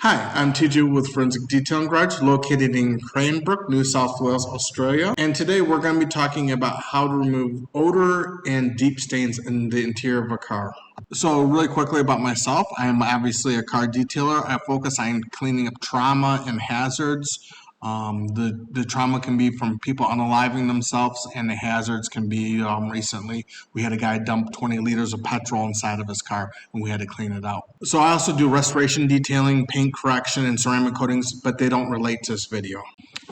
Hi, I'm TJ with Forensic Detailing Garage located in Cranbrook, New South Wales, Australia. And today we're going to be talking about how to remove odor and deep stains in the interior of a car. So really quickly about myself, I am obviously a car detailer. I focus on cleaning up trauma and hazards. The trauma can be from people unaliving themselves, and the hazards can be recently we had a guy dump 20 liters of petrol inside of his car and we had to clean it out. So I also do restoration detailing, paint correction, and ceramic coatings, but they don't relate to this video.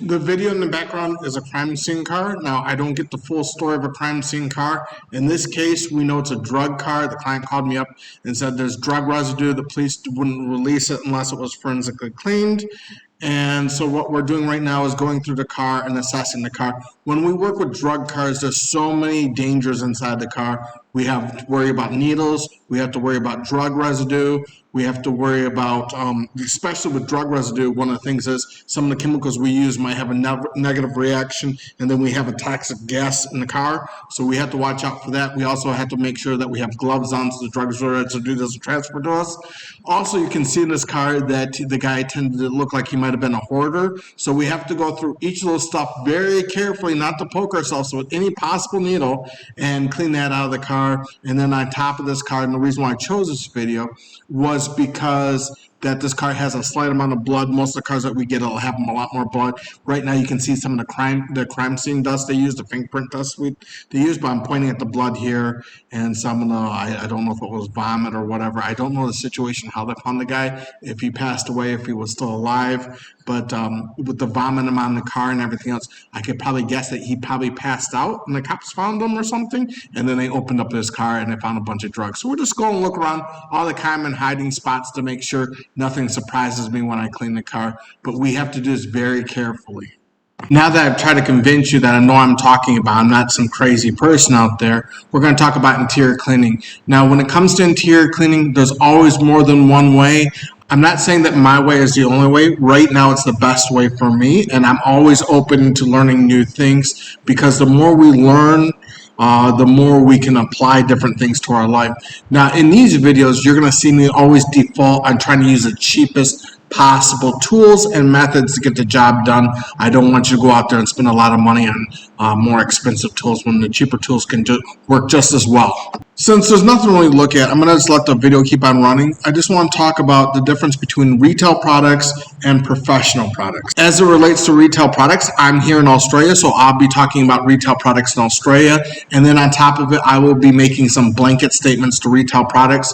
The video in the background is a crime scene car. Now, I don't get the full story of a crime scene car. In this case, we know it's a drug car. The client called me up and said there's drug residue. The police wouldn't release it unless it was forensically cleaned. And so what we're doing right now is going through the car and assessing the car. When we work with drug cars, there's so many dangers inside the car. We have to worry about needles. We have to worry about drug residue. We have to worry about, especially with drug residue, one of the things is some of the chemicals we use might have a negative reaction, and then we have a toxic gas in the car. So we have to watch out for that. We also have to make sure that we have gloves on so the drug residue doesn't transfer to us. Also, you can see in this car that the guy tended to look like he might have been a hoarder. So we have to go through each of those stuff very carefully, not to poke ourselves with any possible needle, and clean that out of the car. And then on top of this car, and the reason why I chose this video was because that this car has a slight amount of blood. Most of the cars that we get will have a lot more blood. Right now you can see some of the crime scene dust they use, the fingerprint dust they use, but I'm pointing at the blood here and some of the, I don't know if it was vomit or whatever. I don't know the situation, how they found the guy, if he passed away, if he was still alive. But with the vomit on the car and everything else, I could probably guess that he probably passed out and the cops found him or something. And then they opened up his car and they found a bunch of drugs. So we're just going to look around all the common hiding spots to make sure nothing surprises me when I clean the car. But we have to do this very carefully. Now that I've tried to convince you that I know what I'm talking about, I'm not some crazy person out there, we're going to talk about interior cleaning. Now, when it comes to interior cleaning, there's always more than one way. I'm not saying that my way is the only way. Right now, it's the best way for me, and I'm always open to learning new things because the more we learn, the more we can apply different things to our life. Now, in these videos, you're going to see me always default on trying to use the cheapest possible tools and methods to get the job done. I don't want you to go out there and spend a lot of money on more expensive tools when the cheaper tools can work just as well. Since there's nothing really to look at, I'm going to just let the video keep on running. I just want to talk about the difference between retail products and professional products. As it relates to retail products, I'm here in Australia, so I'll be talking about retail products in Australia. And then on top of it, I will be making some blanket statements to retail products.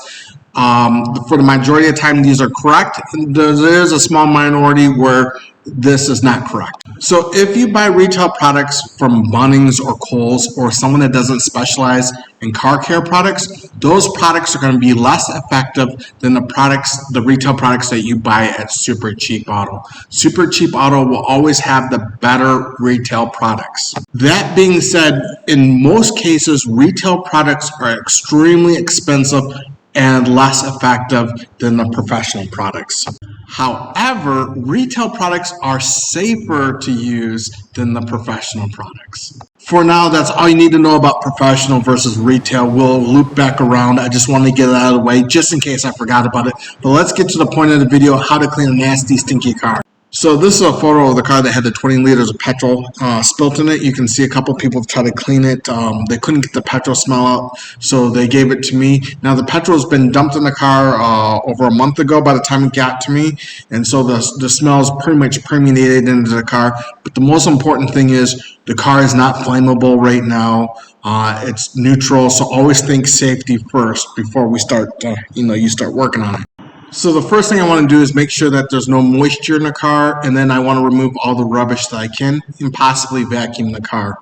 For the majority of the time, these are correct. There is a small minority where this is not correct. So if you buy retail products from Bunnings or Kohl's or someone that doesn't specialize in car care products, those products are going to be less effective than the retail products that you buy at Super Cheap Auto. Super Cheap Auto will always have the better retail products. That being said, in most cases, retail products are extremely expensive and less effective than the professional products. However, retail products are safer to use than the professional products. For now, that's all you need to know about professional versus retail. We'll loop back around. I just wanted to get it out of the way just in case I forgot about it. But let's get to the point of the video, how to clean a nasty, stinky car. So this is a photo of the car that had the 20 liters of petrol spilt in it. You can see a couple people tried to clean it. They couldn't get the petrol smell out, so they gave it to me. Now the petrol has been dumped in the car over a month ago by the time it got to me, and so the smell is pretty much permeated into the car. But the most important thing is the car is not flammable right now. It's neutral, so always think safety first before we start, you start working on it. So the first thing I want to do is make sure that there's no moisture in the car, and then I want to remove all the rubbish that I can and possibly vacuum the car.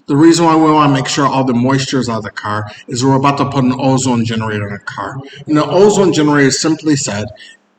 The reason why we want to make sure all the moisture is out of the car is we're about to put an ozone generator in the car. And the ozone generator, simply said,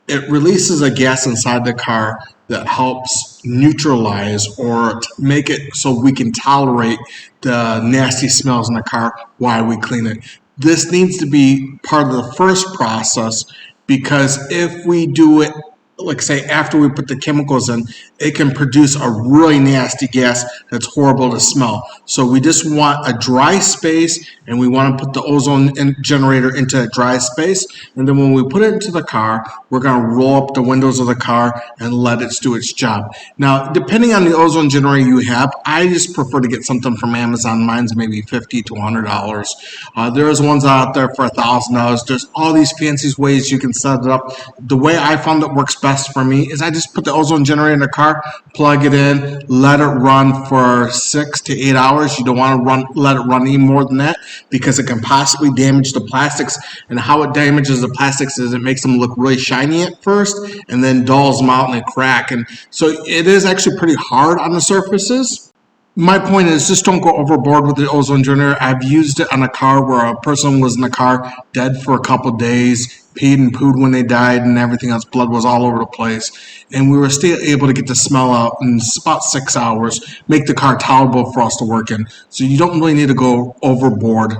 it releases a gas inside the car that helps neutralize or make it so we can tolerate the nasty smells in the car while we clean it. This needs to be part of the first process, because if we do it, like say after we put the chemicals in, it can produce a really nasty gas that's horrible to smell. So we just want a dry space, and we want to put the ozone generator into a dry space. And then when we put it into the car, we're going to roll up the windows of the car and let it do its job. Now, depending on the ozone generator you have, I just prefer to get something from Amazon. Mine's maybe $50 to $100. There's ones out there for $1,000. There's all these fancy ways you can set it up. The way I found that works best for me is I just put the ozone generator in the car, plug it in, let it run for 6 to 8 hours. You don't want to let it run any more than that because it can possibly damage the plastics. And how it damages the plastics is it makes them look really shiny at first and then dulls them out and they crack. And so it is actually pretty hard on the surfaces. My point is just don't go overboard with the ozone generator. I've used it on a car where a person was in the car dead for a couple days, peed and pooed when they died and everything else. Blood was all over the place. And we were still able to get the smell out in about 6 hours, make the car tolerable for us to work in. So you don't really need to go overboard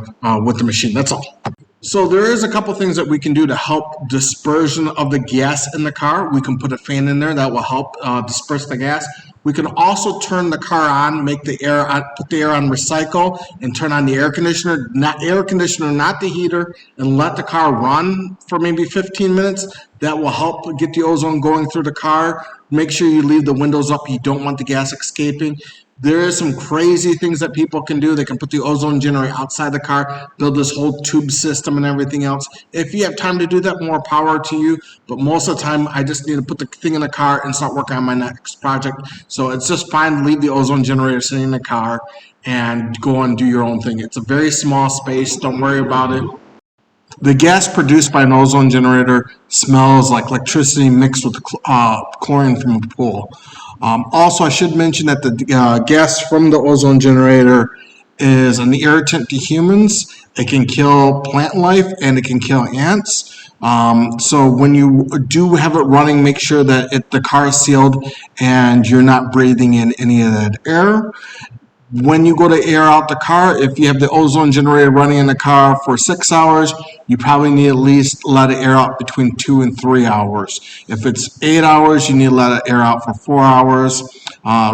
with the machine. That's all. So there is a couple things that we can do to help dispersion of the gas in the car. We can put a fan in there that will help disperse the gas. We can also turn the car on, make the air on, put the air on recycle, and turn on the air conditioner, not the heater, and let the car run for maybe 15 minutes. That will help get the ozone going through the car. Make sure you leave the windows up. You don't want the gas escaping. There is some crazy things that people can do. They can put the ozone generator outside the car, build this whole tube system and everything else. If you have time to do that, more power to you. But most of the time, I just need to put the thing in the car and start working on my next project. So it's just fine to leave the ozone generator sitting in the car and go and do your own thing. It's a very small space. Don't worry about it. The gas produced by an ozone generator smells like electricity mixed with chlorine from a pool. Also, I should mention that the gas from the ozone generator is an irritant to humans. It can kill plant life and it can kill ants. So when you do have it running, make sure that the car is sealed and you're not breathing in any of that air. When you go to air out the car, if you have the ozone generator running in the car for 6 hours, you probably need at least let it air out between 2 and 3 hours. If it's 8 hours, you need to let it air out for 4 hours.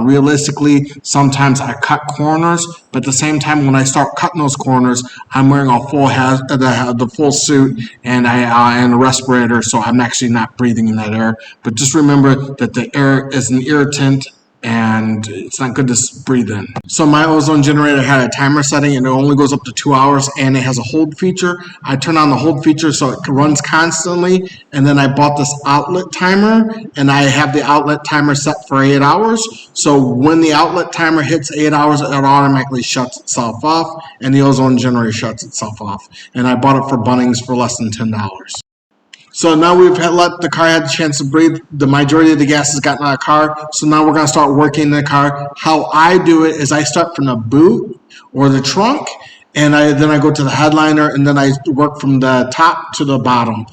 Realistically, sometimes I cut corners, but at the same time, when I start cutting those corners, I'm wearing a full the full suit and and a respirator, so I'm actually not breathing in that air. But just remember that the air is an irritant and it's not good to breathe in. So my ozone generator had a timer setting and it only goes up to 2 hours and it has a hold feature. I turn on the hold feature so it runs constantly, and then I bought this outlet timer and I have the outlet timer set for 8 hours. So when the outlet timer hits 8 hours, it automatically shuts itself off and the ozone generator shuts itself off. And I bought it for Bunnings for less than $10. So now we've let the car have the chance to breathe. The majority of the gas has gotten out of the car. So now we're going to start working in the car. How I do it is I start from the boot or the trunk, and then I go to the headliner, and then I work from the top to the bottom.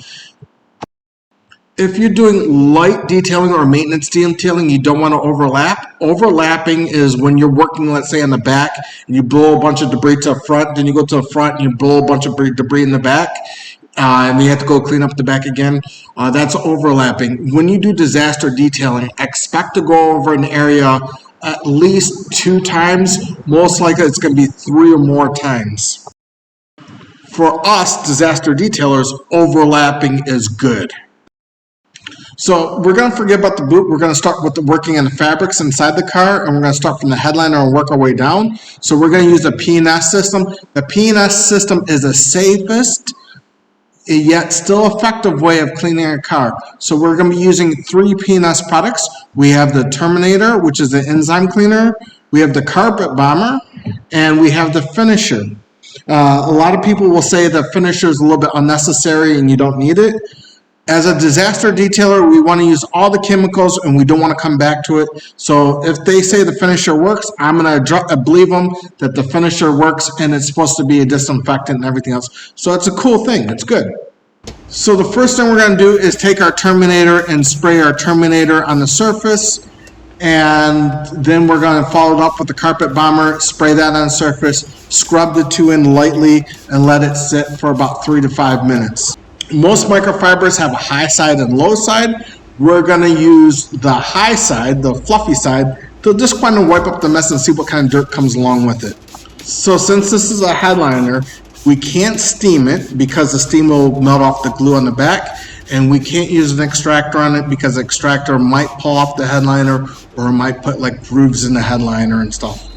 If you're doing light detailing or maintenance detailing, you don't want to overlap. Overlapping is when you're working, let's say, on the back, and you blow a bunch of debris to the front, then you go to the front and you blow a bunch of debris in the back. And you have to go clean up the back again. That's overlapping. When you do disaster detailing, expect to go over an area at least 2 times. Most likely it's going to be 3 or more times. For us, disaster detailers, overlapping is good. So we're going to forget about the boot. We're going to start with working on the fabrics inside the car, and we're going to start from the headliner and work our way down. So we're going to use the P&S system. The P&S system is the safest yet still effective way of cleaning a car. So we're going to be using 3 P&S products. We have the Terminator, which is the enzyme cleaner. We have the Carpet Bomber, and we have the Finisher. A lot of people will say the Finisher is a little bit unnecessary and you don't need it. As a disaster detailer, we want to use all the chemicals and we don't want to come back to it. So if they say the Finisher works, I'm going to believe them that the Finisher works and it's supposed to be a disinfectant and everything else. So it's a cool thing. It's good. So the first thing we're going to do is take our Terminator and spray our Terminator on the surface. And then we're going to follow it up with the Carpet Bomber, spray that on the surface, scrub the 2 in lightly, and let it sit for about 3 to 5 minutes. Most microfibers have a high side and low side. We're going to use the high side, the fluffy side, to just kind of wipe up the mess and see what kind of dirt comes along with it. So since this is a headliner, we can't steam it because the steam will melt off the glue on the back. and we can't use an extractor on it because the extractor might pull off the headliner or it might put like grooves in the headliner and stuff.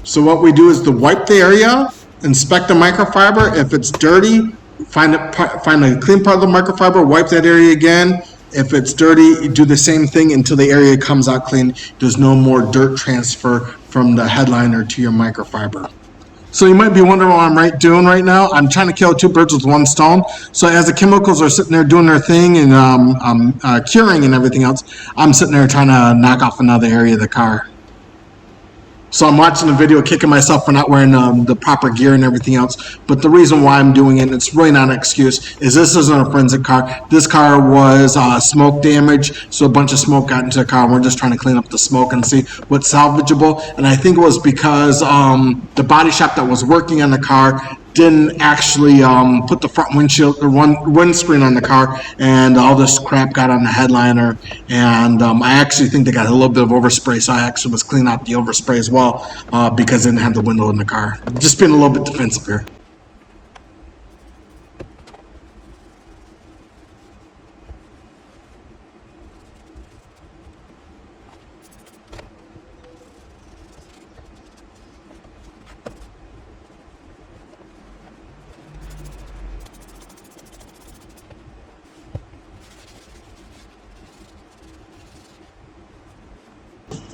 So what we do is to wipe the area, inspect the microfiber. If it's dirty, find a clean part of the microfiber, wipe that area again. If it's dirty, do the same thing until the area comes out clean. There's no more dirt transfer from the headliner to your microfiber. So you might be wondering what I'm doing right now. I'm trying to kill two birds with one stone. So as the chemicals are sitting there doing their thing and curing and everything else, I'm sitting there trying to knock off another area of the car. So I'm watching the video, kicking myself for not wearing the proper gear and everything else. But the reason why I'm doing it, and it's really not an excuse, is this isn't a forensic car. This car was smoke damage, so a bunch of smoke got into the car. And we're just trying to clean up the smoke and see what's salvageable. And I think it was because the body shop that was working on the car didn't actually put the front windshield or windscreen on the car, and all this crap got on the headliner. And I actually think they got a little bit of overspray, so I actually was cleaning out the overspray as well because I didn't have the window in the car. Just being a little bit defensive here.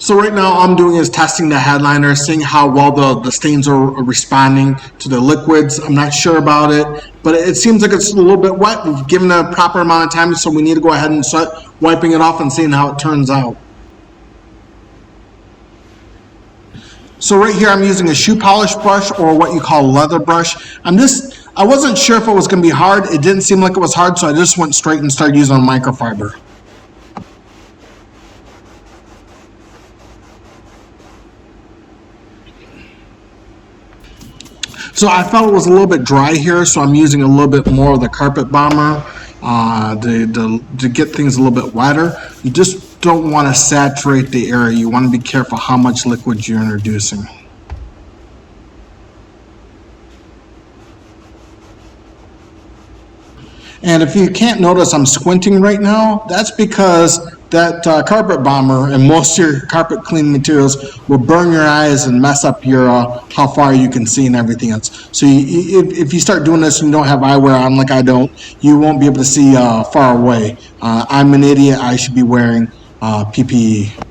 So right now all I'm doing is testing the headliner, seeing how well the stains are responding to the liquids. I'm not sure about it, but it seems like it's a little bit wet. We've given a proper amount of time, so we need to go ahead and start wiping it off and seeing how it turns out. So right here I'm using a shoe polish brush, or what you call a leather brush. I wasn't sure if it was going to be hard. It didn't seem like it was hard, so I just went straight and started using a microfiber. So I felt it was a little bit dry here, so I'm using a little bit more of the carpet bomber to get things a little bit wetter. You just don't want to saturate the area. You want to be careful how much liquid you're introducing. And if you can't notice I'm squinting right now, that's because that carpet bomber and most of your carpet cleaning materials will burn your eyes and mess up your how far you can see and everything else. So if you start doing this and you don't have eyewear on like I don't, you won't be able to see far away. I'm an idiot. I should be wearing PPE.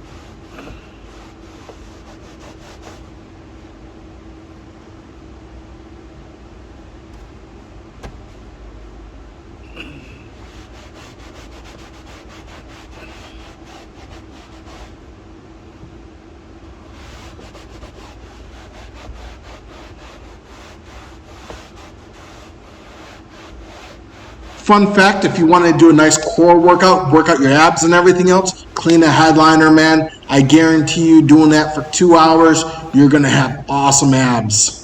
Fun fact, if you want to do a nice core workout, work out your abs and everything else, clean a headliner, man. I guarantee you doing that for 2 hours, you're going to have awesome abs.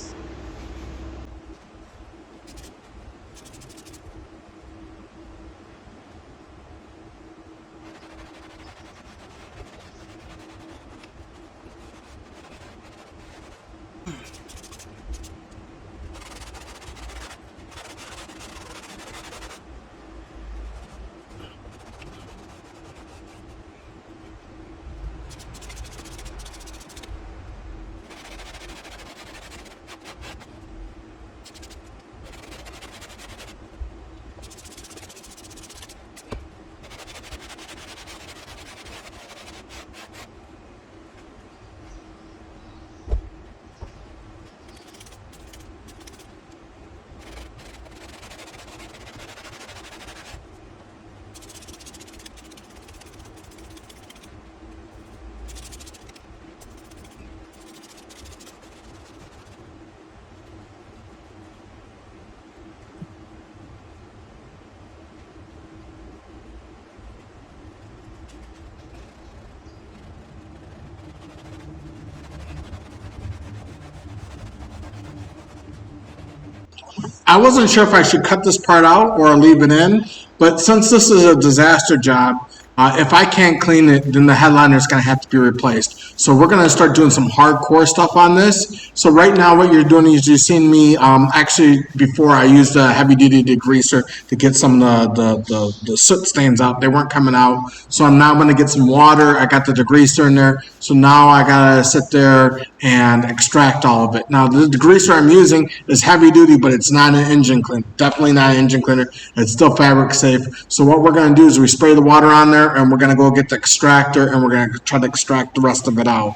I wasn't sure if I should cut this part out or leave it in, but since this is a disaster job, if I can't clean it, then the headliner is going to have to be replaced. So we're going to start doing some hardcore stuff on this. So right now what you're doing is you're seeing me, actually before I used a heavy duty degreaser to get some of the soot stains out. They weren't coming out. So I'm now going to get some water. I got the degreaser in there. So now I got to sit there and extract all of it. Now the degreaser I'm using is heavy duty, but it's not an engine cleaner. Definitely not an engine cleaner. It's still fabric safe. So what we're going to do is we spray the water on there, and we're going to go get the extractor, and we're going to try to extract the rest of it out.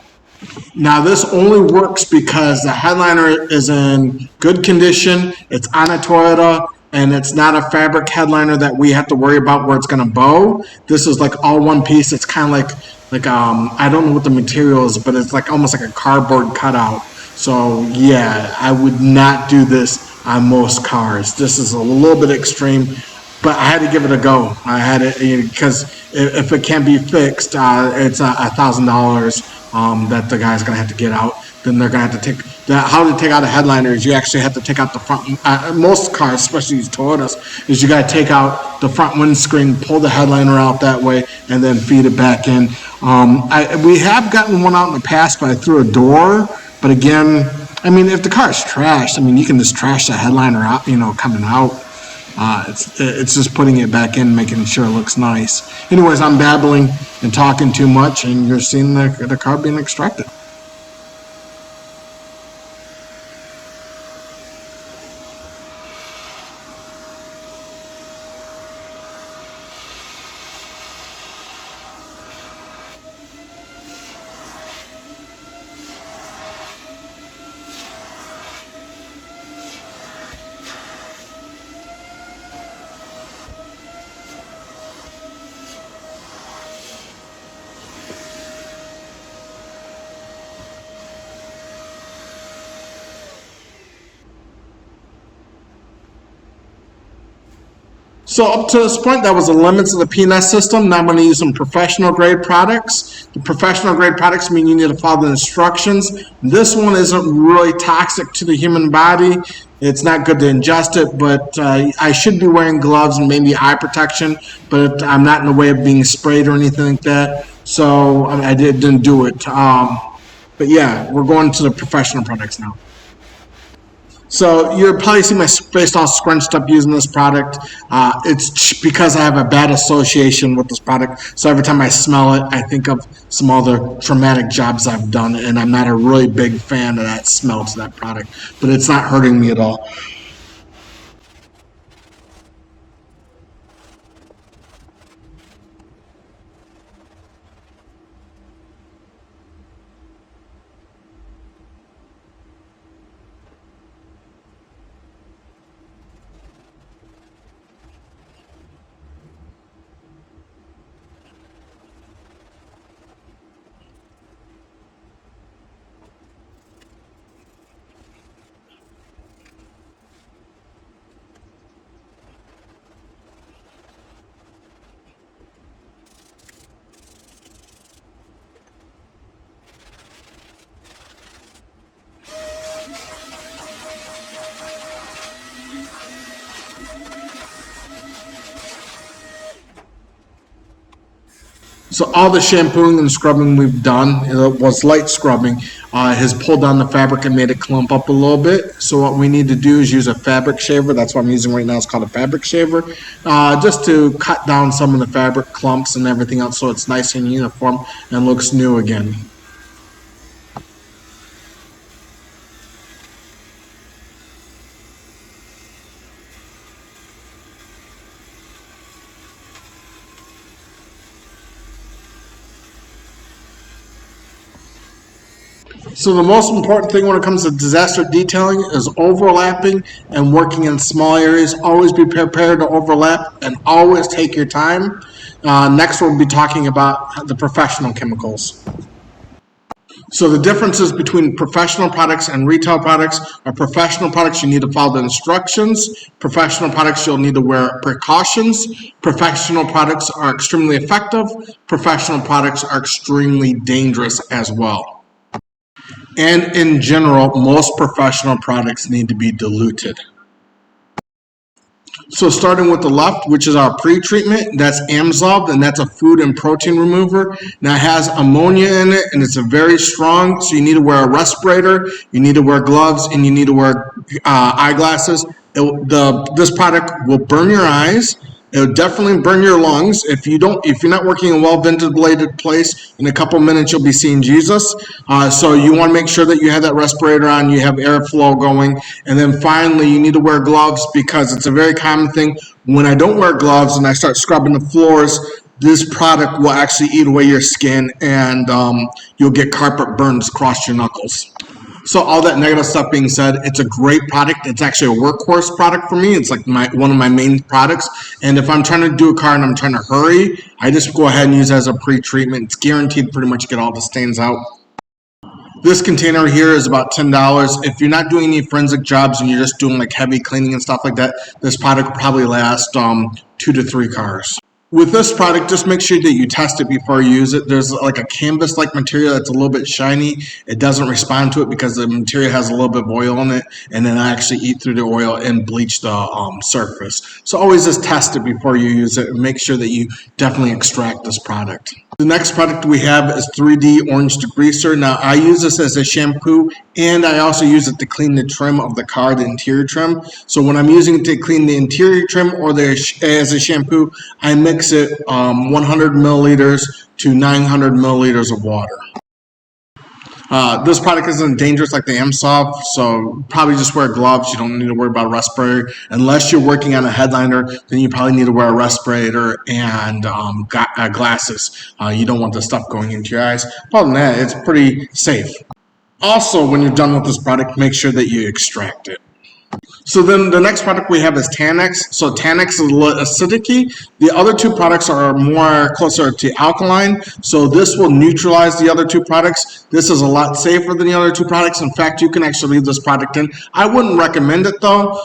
Now this only works because the headliner is in good condition, it's on a Toyota, and it's not a fabric headliner that we have to worry about where it's going to bow. This is like all one piece. It's kind of like I don't know what the material is, but it's like almost like a cardboard cutout. So yeah, I would not do this on most cars. This is a little bit extreme, but I had to give it a go. I had it because if it can't be fixed, it's $1,000 that the guy's gonna have to get out. Then they're gonna have to take that. How to take out a headliner is you actually have to take out the front. Most cars, especially these Toyotas, is you gotta take out the front windscreen, pull the headliner out that way, and then feed it back in. We have gotten one out in the past, but I threw a door. But again, I mean, if the car is trashed, I mean, you can just trash the headliner out, coming out. It's just putting it back in, making sure it looks nice. Anyways, I'm babbling and talking too much, and you're seeing the car being extracted. So up to this point, that was the limits of the PNS system. Now I'm going to use some professional grade products. The professional grade products mean you need to follow the instructions. This one isn't really toxic to the human body. It's not good to ingest it, but I should be wearing gloves and maybe eye protection, but I'm not in the way of being sprayed or anything like that. So I didn't do it. But yeah, we're going to the professional products now. So you'll probably see my face all scrunched up using this product. It's because I have a bad association with this product. So every time I smell it, I think of some other traumatic jobs I've done, and I'm not a really big fan of that smell to that product. But it's not hurting me at all. So all the shampooing and scrubbing we've done, it was light scrubbing, has pulled down the fabric and made it clump up a little bit. So what we need to do is use a fabric shaver. That's what I'm using right now. It's called a fabric shaver, just to cut down some of the fabric clumps and everything else so it's nice and uniform and looks new again. So the most important thing when it comes to disaster detailing is overlapping and working in small areas. Always be prepared to overlap and always take your time. Next, we'll be talking about the professional chemicals. So the differences between professional products and retail products are professional products, you need to follow the instructions. Professional products, you'll need to wear precautions. Professional products are extremely effective. Professional products are extremely dangerous as well. And in general, most professional products need to be diluted. So starting with the left, which is our pre-treatment, that's Amzolve, and that's a food and protein remover. Now it has ammonia in it, and it's a very strong, so you need to wear a respirator, you need to wear gloves, and you need to wear eyeglasses. This product will burn your eyes. It'll definitely burn your lungs. If you're not working in a well-ventilated place, in a couple minutes you'll be seeing Jesus. So you want to make sure that you have that respirator on, you have airflow going, and then finally you need to wear gloves because it's a very common thing. When I don't wear gloves and I start scrubbing the floors, this product will actually eat away your skin, and you'll get carpet burns across your knuckles. So all that negative stuff being said, it's a great product. It's actually a workhorse product for me. It's like one of my main products. And if I'm trying to do a car and I'm trying to hurry, I just go ahead and use it as a pre-treatment. It's guaranteed to pretty much get all the stains out. This container here is about $10. If you're not doing any forensic jobs and you're just doing like heavy cleaning and stuff like that, this product will probably last 2 to 3 cars. With this product, just make sure that you test it before you use it. There's like a canvas-like material that's a little bit shiny. It doesn't respond to it because the material has a little bit of oil in it, and then I actually eat through the oil and bleach the surface. So always just test it before you use it and make sure that you definitely extract this product. The next product we have is 3D Orange Degreaser. Now I use this as a shampoo, and I also use it to clean the trim of the car, the interior trim. So when I'm using it to clean the interior trim or as a shampoo, I mix it 100 milliliters to 900 milliliters of water. This product isn't dangerous like the Amzolve, so probably just wear gloves. You don't need to worry about a respirator. Unless you're working on a headliner, then you probably need to wear a respirator and glasses. You don't want the stuff going into your eyes. Other than that, it's pretty safe. Also, when you're done with this product, make sure that you extract it. So then the next product we have is Tanex. So Tanex is acidic. The other two products are more closer to alkaline. So this will neutralize the other two products. This is a lot safer than the other two products. In fact, you can actually leave this product in. I wouldn't recommend it though.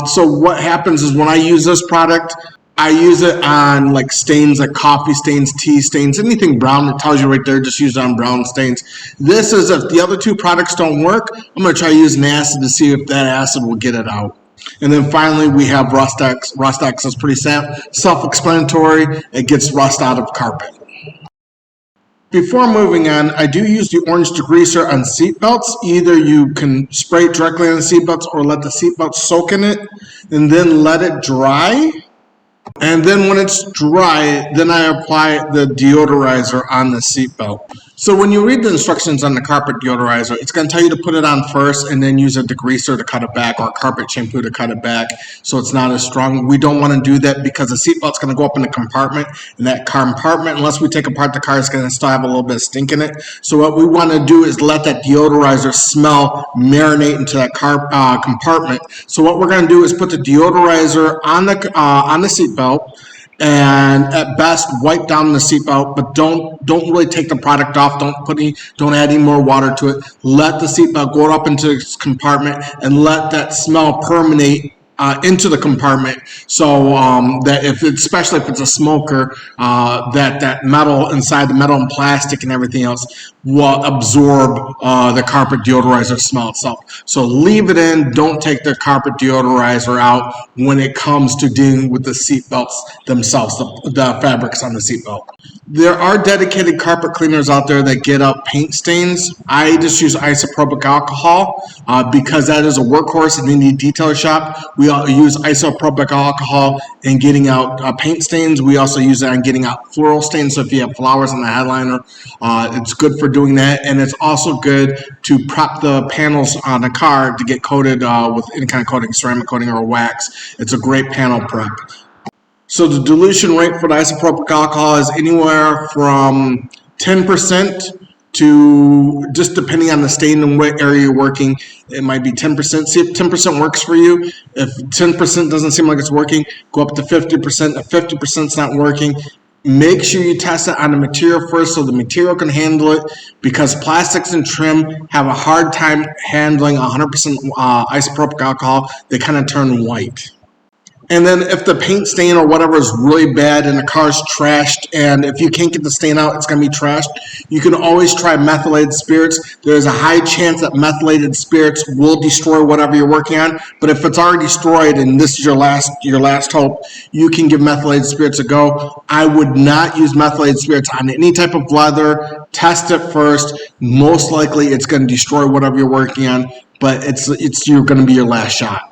So what happens is when I use this product, I use it on like stains, like coffee stains, tea stains, anything brown. It tells you right there, just use it on brown stains. This is if the other two products don't work, I'm going to try using acid to see if that acid will get it out. And then finally, we have Rustex. Rustex is pretty self-explanatory. It gets rust out of carpet. Before moving on, I do use the Orange Degreaser on seatbelts. Either you can spray it directly on the seatbelts or let the seatbelt soak in it and then let it dry. And then when it's dry, then I apply the deodorizer on the seatbelt. So when you read the instructions on the carpet deodorizer, it's going to tell you to put it on first and then use a degreaser to cut it back or a carpet shampoo to cut it back so it's not as strong. We don't want to do that because the seatbelt's going to go up in the compartment, and that compartment, unless we take apart the car, it's going to still have a little bit of stink in it. So what we want to do is let that deodorizer smell marinate into that compartment. So what we're going to do is put the deodorizer on the seatbelt, and at best wipe down the seatbelt, but don't really take the product off. Don't add any more water to it. Let the seatbelt go up into its compartment and let that smell permeate into the compartment, so that especially if it's a smoker, that metal inside, the metal and plastic and everything else will absorb the carpet deodorizer smell itself. So leave it in. Don't take the carpet deodorizer out when it comes to dealing with the seat belts themselves, the fabrics on the seatbelt. There are dedicated carpet cleaners out there that get out paint stains. I just use isopropyl alcohol because that is a workhorse in any detailer shop. We use isopropyl alcohol in getting out paint stains. We also use it on getting out floral stains. So if you have flowers on the headliner, it's good for doing that. And it's also good to prep the panels on a car to get coated with any kind of coating, ceramic coating or wax. It's a great panel prep. So the dilution rate for the isopropyl alcohol is anywhere from 10% to, just depending on the stain and what area you're working, it might be 10%. See if 10% works for you. If 10% doesn't seem like it's working, go up to 50%. If 50% is not working, make sure you test it on the material first so the material can handle it, because plastics and trim have a hard time handling 100% isopropyl alcohol. They kind of turn white. And then if the paint stain or whatever is really bad and the car's trashed, and if you can't get the stain out, it's going to be trashed, you can always try methylated spirits. There's a high chance that methylated spirits will destroy whatever you're working on, but if it's already destroyed and this is your last hope, you can give methylated spirits a go. I would not use methylated spirits on any type of leather. Test it first. Most likely it's going to destroy whatever you're working on, but you're going to be your last shot.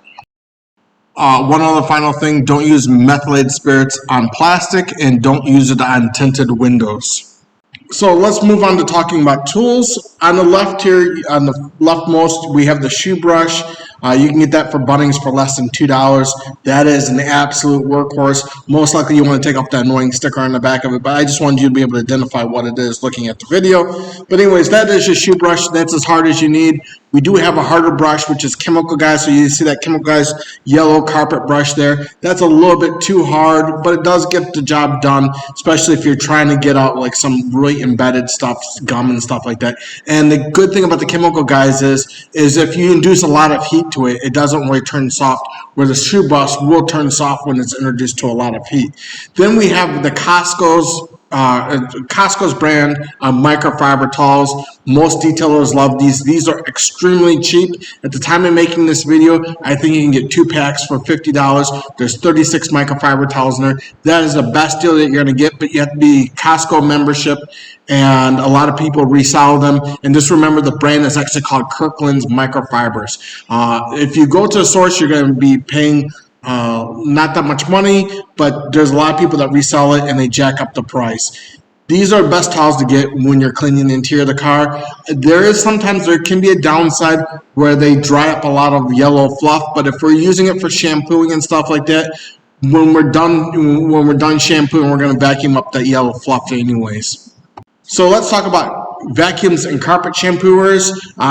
One other final thing, don't use methylated spirits on plastic and don't use it on tinted windows. So let's move on to talking about tools. On the left here, on the leftmost, we have the shoe brush. You can get that for Bunnings for less than $2. That is an absolute workhorse. Most likely you want to take off that annoying sticker on the back of it, but I just wanted you to be able to identify what it is looking at the video. But anyways, that is your shoe brush. That's as hard as you need. We do have a harder brush, which is Chemical Guys. So you see that Chemical Guys yellow carpet brush there. That's a little bit too hard, but it does get the job done, especially if you're trying to get out like some really embedded stuff, gum and stuff like that. And the good thing about the Chemical Guys is if you induce a lot of heat to it, it doesn't really turn soft, where the shoe brush will turn soft when it's introduced to a lot of heat. Then we have the Costco's brand microfiber towels. Most detailers love these. These are extremely cheap. At the time of making this video, I think you can get 2 packs for $50. There's 36 microfiber towels in there. That is the best deal that you're going to get, but you have to be Costco membership, and a lot of people resell them. And just remember, the brand is actually called Kirkland's Microfibers. If you go to a source, you're going to be paying not that much money, but there's a lot of people that resell it and they jack up the price. These are best towels to get when you're cleaning the interior of the car. Sometimes there can be a downside where they dry up a lot of yellow fluff, but if we're using it for shampooing and stuff like that, when we're done shampooing, we're going to vacuum up that yellow fluff anyways. So let's talk about vacuums and carpet shampooers.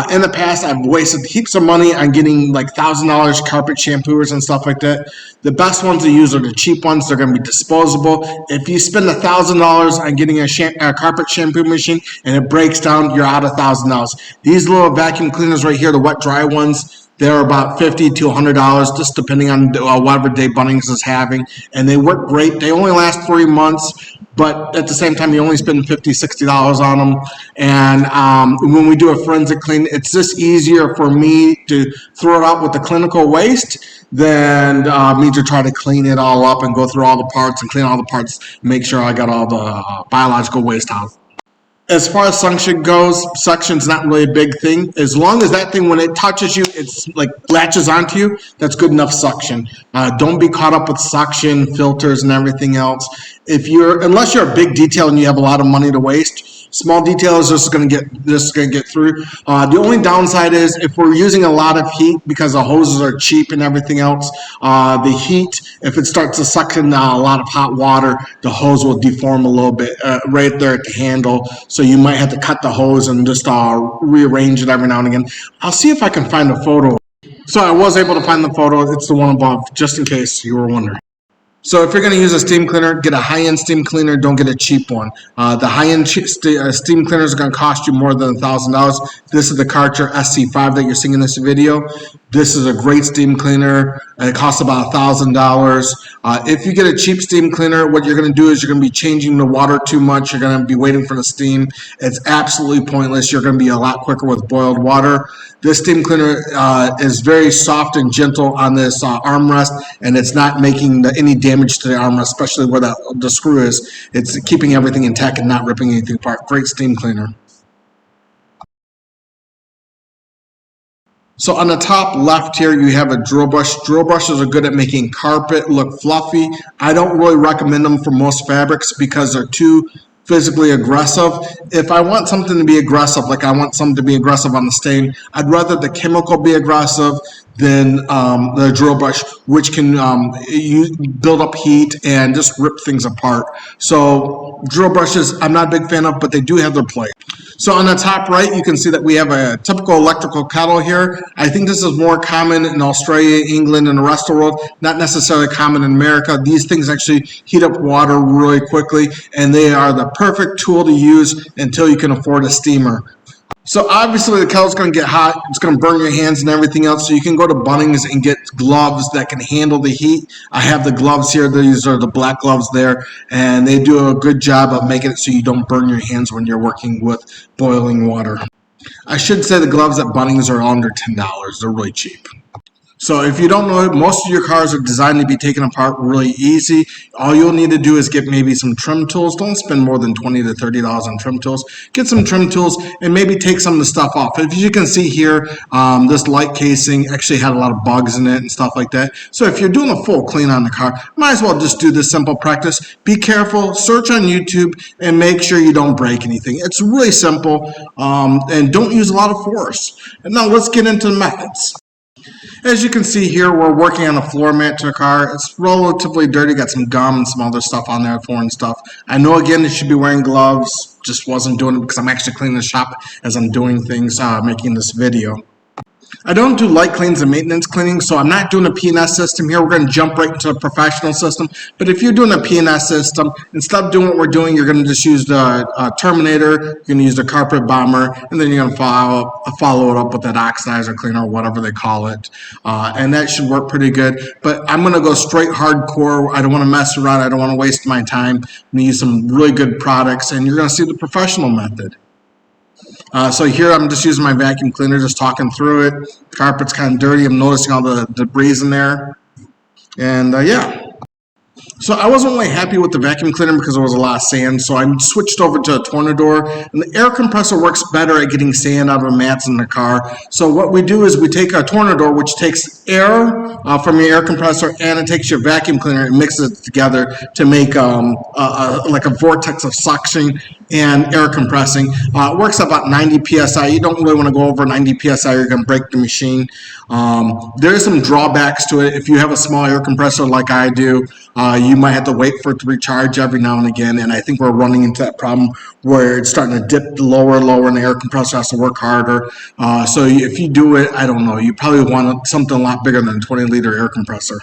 In the past, I've wasted heaps of money on getting like $1,000 carpet shampooers and stuff like that. The best ones to use are the cheap ones. They're going to be disposable. If you spend $1,000 on getting a carpet shampoo machine and it breaks down, you're out $1,000. These little vacuum cleaners right here, the wet dry ones, they're about $50 to $100, just depending on whatever day Bunnings is having, and they work great. They only last 3 months, but at the same time, you only spend $50, $60 on them. And when we do a forensic clean, it's just easier for me to throw it out with the clinical waste than me to try to clean it all up and go through all the parts and clean all the parts, make sure I got all the biological waste out. As far as suction goes, suction's not really a big thing. As long as that thing, when it touches you, it's like latches onto you, that's good enough suction. Don't be caught up with suction filters and everything else. Unless you're a big detail and you have a lot of money to waste, small detail is just going to get through. The only downside is if we're using a lot of heat, because the hoses are cheap and everything else, the heat, if it starts to suck in a lot of hot water, the hose will deform a little bit right there at the handle. So you might have to cut the hose and just rearrange it every now and again. I'll see if I can find a photo. So I was able to find the photo. It's the one above, just in case you were wondering. So if you're going to use a steam cleaner, get a high-end steam cleaner. Don't get a cheap one. The high-end steam cleaners are going to cost you more than $1,000. This is the Karcher SC5 that you're seeing in this video. This is a great steam cleaner. It costs about $1,000. If you get a cheap steam cleaner, what you're going to do is you're going to be changing the water too much. You're going to be waiting for the steam. It's absolutely pointless. You're going to be a lot quicker with boiled water. This steam cleaner is very soft and gentle on this armrest, and it's not making any damage to the armrest, especially where the screw is. It's keeping everything intact and not ripping anything apart. Great steam cleaner. So on the top left here, you have a drill brush. Drill brushes are good at making carpet look fluffy. I don't really recommend them for most fabrics because they're too physically aggressive. If I want something to be aggressive, like I want something to be aggressive on the stain, I'd rather the chemical be aggressive than the drill brush, which can build up heat and just rip things apart. So drill brushes, I'm not a big fan of, but they do have their place. So on the top right, you can see that we have a typical electrical kettle here. I think this is more common in Australia, England, and the rest of the world, not necessarily common in America. These things actually heat up water really quickly, and they are the perfect tool to use until you can afford a steamer. So obviously the kettle's going to get hot. It's going to burn your hands and everything else. So you can go to Bunnings and get gloves that can handle the heat. I have the gloves here. These are the black gloves there, and they do a good job of making it so you don't burn your hands when you're working with boiling water. I should say the gloves at Bunnings are under $10. They're really cheap. So if you don't know, most of your cars are designed to be taken apart really easy. All you'll need to do is get maybe some trim tools. Don't spend more than $20 to $30 on trim tools. Get some trim tools and maybe take some of the stuff off. As you can see here, this light casing actually had a lot of bugs in it and stuff like that. So if you're doing a full clean on the car, might as well just do this simple practice. Be careful, search on YouTube, and make sure you don't break anything. It's really simple, and don't use a lot of force. And now let's get into the methods. As you can see here, we're working on a floor mat to a car. It's relatively dirty, got some gum and some other stuff on there, foreign stuff. I know again you should be wearing gloves, just wasn't doing it because I'm actually cleaning the shop as I'm doing things, making this video. I don't do light cleans and maintenance cleaning, so I'm not doing a P&S system here. We're going to jump right into a professional system. But if you're doing a P&S system, instead of doing what we're doing, you're going to just use the Terminator, you're going to use the carpet bomber, and then you're going to follow it up with that oxidizer cleaner or whatever they call it. And that should work pretty good. But I'm going to go straight hardcore. I don't want to mess around. I don't want to waste my time. I'm going to use some really good products, and you're going to see the professional method. So here I'm just using my vacuum cleaner, just talking through it. The carpet's kind of dirty. I'm noticing all the debris in there. And yeah. So I wasn't really happy with the vacuum cleaner because there was a lot of sand, so I switched over to a Tornador, and the air compressor works better at getting sand out of the mats in the car. So what we do is we take a Tornador, which takes air from your air compressor, and it takes your vacuum cleaner and mixes it together to make like a vortex of suction and air compressing. It works about 90 psi. You don't really want to go over 90 psi, you're going to break the machine. There are some drawbacks to it. If you have a small air compressor like I do, you might have to wait for it to recharge every now and again, and I think we're running into that problem where it's starting to dip lower, and the air compressor has to work harder. So if you do it, I don't know, you probably want something a lot bigger than a 20-liter air compressor.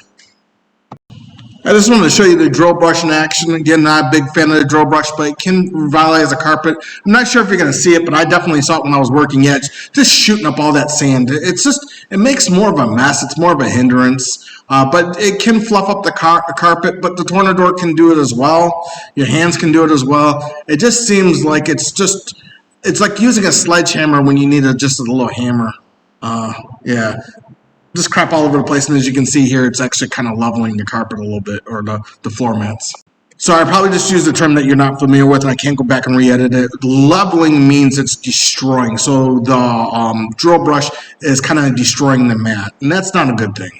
I just wanted to show you the drill brush in action. Again, not a big fan of the drill brush, but it can revitalize a carpet. I'm not sure if you're going to see it, but I definitely saw it when I was working edge, just shooting up all that sand. It makes more of a mess. It's more of a hindrance. But it can fluff up the carpet, but the Tornador can do it as well. Your hands can do it as well. It just seems like it's like using a sledgehammer when you need just a little hammer. Yeah. Just crap all over the place, and as you can see here, it's actually kind of leveling the carpet a little bit, or the floor mats. So I probably just used a term that you're not familiar with, and I can't go back and re-edit it. Leveling means it's destroying. So the drill brush is kind of destroying the mat, and that's not a good thing.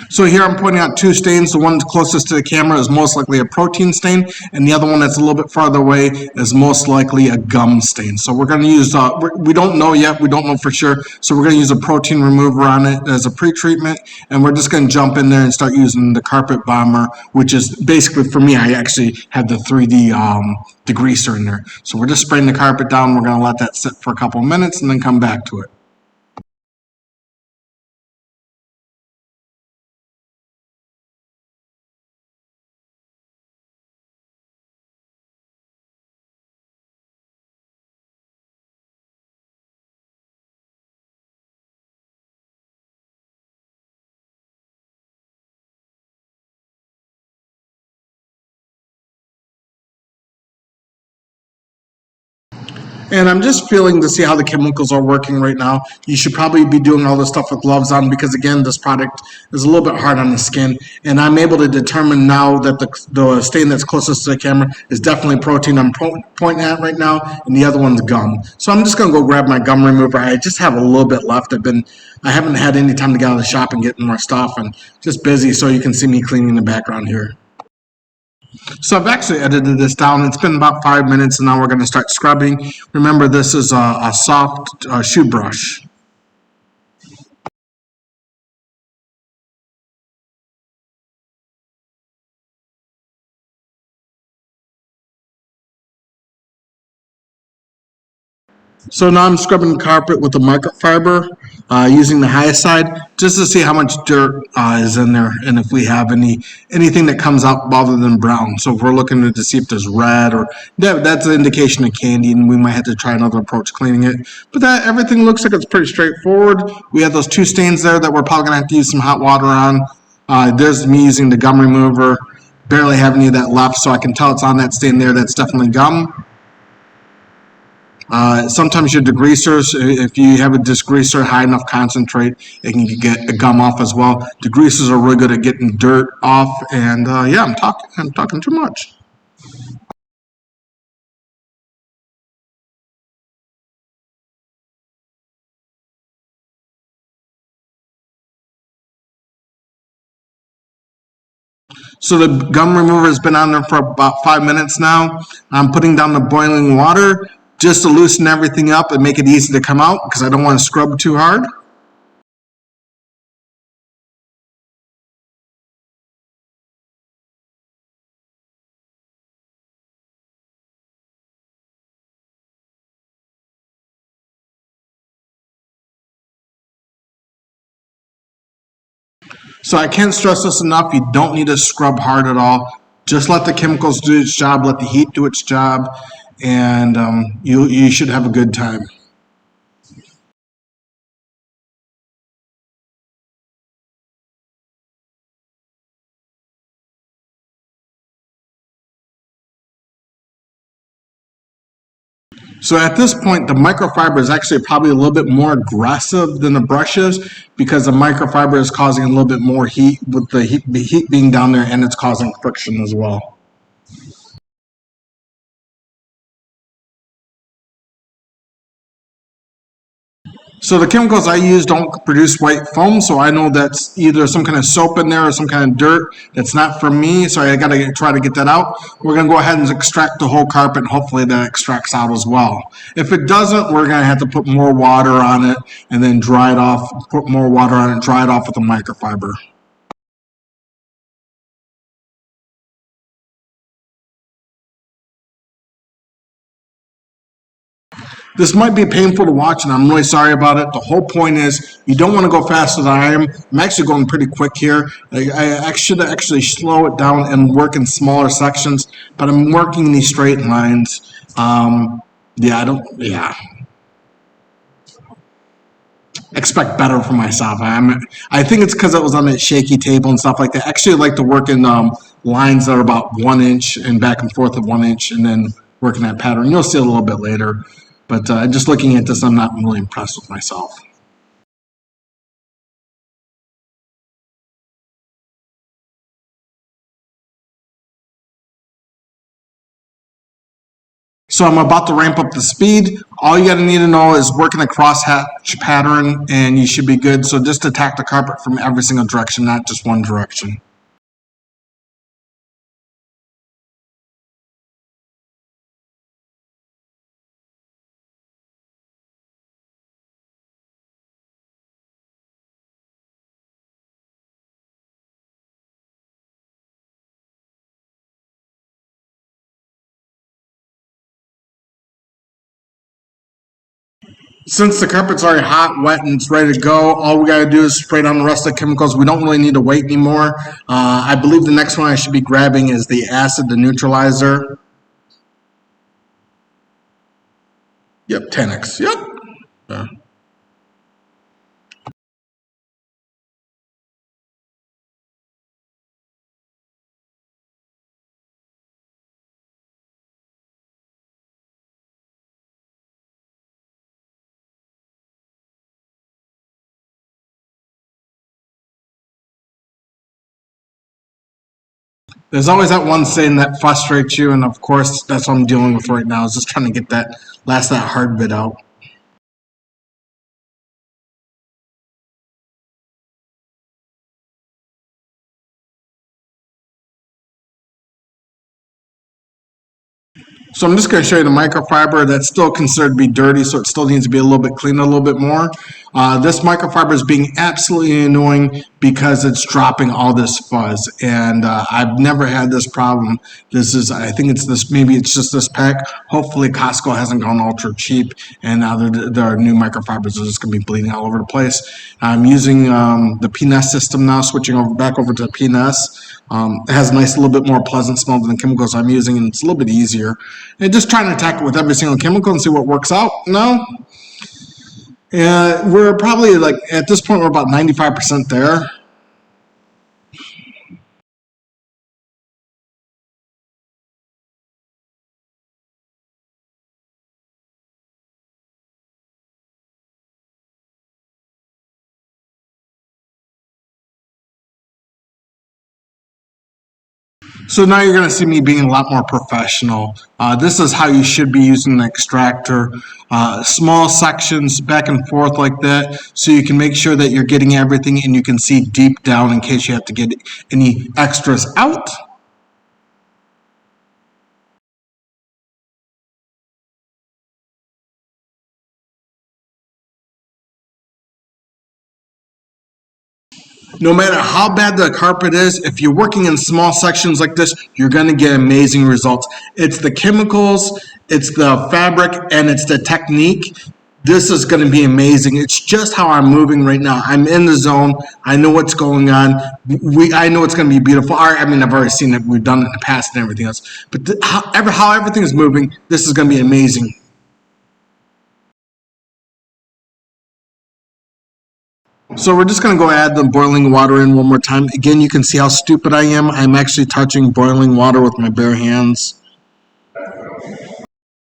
So here I'm pointing out two stains. The one closest to the camera is most likely a protein stain, and the other one that's a little bit farther away is most likely a gum stain. So we're going to use, we don't know yet, we don't know for sure, so we're going to use a protein remover on it as a pre-treatment, and we're just going to jump in there and start using the carpet bomber, which is basically, for me, I actually have the 3D degreaser in there. So we're just spraying the carpet down, we're going to let that sit for a couple of minutes and then come back to it. And I'm just feeling to see how the chemicals are working right now. You should probably be doing all this stuff with gloves on because, again, this product is a little bit hard on the skin. And I'm able to determine now that the stain that's closest to the camera is definitely protein I'm pointing at right now, and the other one's gum. So I'm just going to go grab my gum remover. I just have a little bit left. I haven't had any time to get out of the shop and get more stuff, and just busy, so you can see me cleaning the background here. So I've actually edited this down. It's been about 5 minutes, and now we're going to start scrubbing. Remember, this is a soft shoe brush. So now I'm scrubbing the carpet with a microfiber using the highest side just to see how much dirt is in there and if we have anything that comes out other than brown. So if we're looking to see if there's red or that's an indication of candy, and we might have to try another approach cleaning it. But that everything looks like it's pretty straightforward. We have those two stains there that we're probably gonna have to use some hot water on. There's me using the gum remover. Barely have any of that left, so I can tell it's on that stain there. That's definitely gum. Sometimes your degreasers, if you have a degreaser high enough concentrate, it can get a gum off as well. Degreasers are really good at getting dirt off, and yeah, I'm talking too much. So the gum remover has been on there for about 5 minutes now. I'm putting down the boiling water just to loosen everything up and make it easy to come out because I don't want to scrub too hard. So I can't stress this enough. You don't need to scrub hard at all. Just let the chemicals do its job, let the heat do its job, and you should have a good time. So at this point, the microfiber is actually probably a little bit more aggressive than the brushes because the microfiber is causing a little bit more heat with the heat being down there, and it's causing friction as well. So the chemicals I use don't produce white foam, so I know that's either some kind of soap in there or some kind of dirt. That's not for me, so I gotta try to get that out. We're gonna go ahead and extract the whole carpet, and hopefully that extracts out as well. If it doesn't, we're gonna have to put more water on it and then dry it off, put more water on it, dry it off with a microfiber. This might be painful to watch, and I'm really sorry about it. The whole point is you don't want to go fast as I am. I'm actually going pretty quick here. I should actually slow it down and work in smaller sections, but I'm working in these straight lines. Yeah, I don't. Yeah, expect better from myself. I think it's because it was on that shaky table and stuff like that. Actually, I like to work in lines that are about 1 inch and back and forth of 1 inch, and then working that pattern. You'll see it a little bit later. But just looking at this, I'm not really impressed with myself. So I'm about to ramp up the speed. All you got to need to know is working a crosshatch pattern, and you should be good. So just attack the carpet from every single direction, not just one direction. Since the carpet's already hot, wet, and it's ready to go, all we got to do is spray down the rest of the chemicals. We don't really need to wait anymore. I believe the next one I should be grabbing is the acid, the neutralizer. Yep, 10x. Yep. Yeah. There's always that one saying that frustrates you, and of course, that's what I'm dealing with right now. Is just trying to get that hard bit out. So I'm just going to show you the microfiber that's still considered to be dirty, so it still needs to be a little bit cleaned a little bit more. This microfiber is being absolutely annoying because it's dropping all this fuzz, and I've never had this problem. I think it's this, maybe it's just this pack. Hopefully Costco hasn't gone ultra cheap, and now their new microfibers are just going to be bleeding all over the place. I'm using the PNS system now, switching back over to PNS. It has a nice, little bit more pleasant smell than the chemicals I'm using, and it's a little bit easier. And just trying to attack it with every single chemical and see what works out. No, we're probably like at this point we're about 95% there. So now you're going to see me being a lot more professional. This is how you should be using an extractor. Small sections back and forth like that, so you can make sure that you're getting everything and you can see deep down in case you have to get any extras out. No matter how bad the carpet is, if you're working in small sections like this, you're going to get amazing results. It's the chemicals, it's the fabric, and it's the technique. This is going to be amazing. It's just how I'm moving right now. I'm in the zone. I know what's going on. I know it's going to be beautiful. I mean, I've already seen it. We've done it in the past and everything else. But how everything is moving, this is going to be amazing. So we're just going to go add the boiling water in one more time. Again, you can see how stupid I am. I'm actually touching boiling water with my bare hands.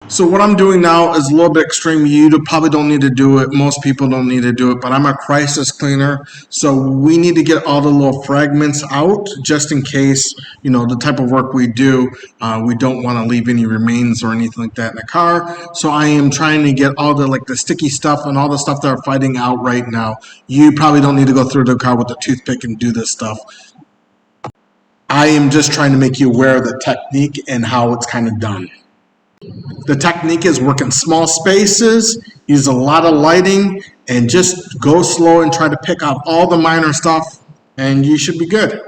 So what I'm doing now is a little bit extreme. You probably don't need to do it. Most people don't need to do it, but I'm a crisis cleaner. So we need to get all the little fragments out just in case, the type of work we do, we don't want to leave any remains or anything like that in the car. So I am trying to get all the sticky stuff and all the stuff that are fighting out right now. You probably don't need to go through the car with a toothpick and do this stuff. I am just trying to make you aware of the technique and how it's kind of done. The technique is work in small spaces, use a lot of lighting, and just go slow and try to pick out all the minor stuff, and you should be good.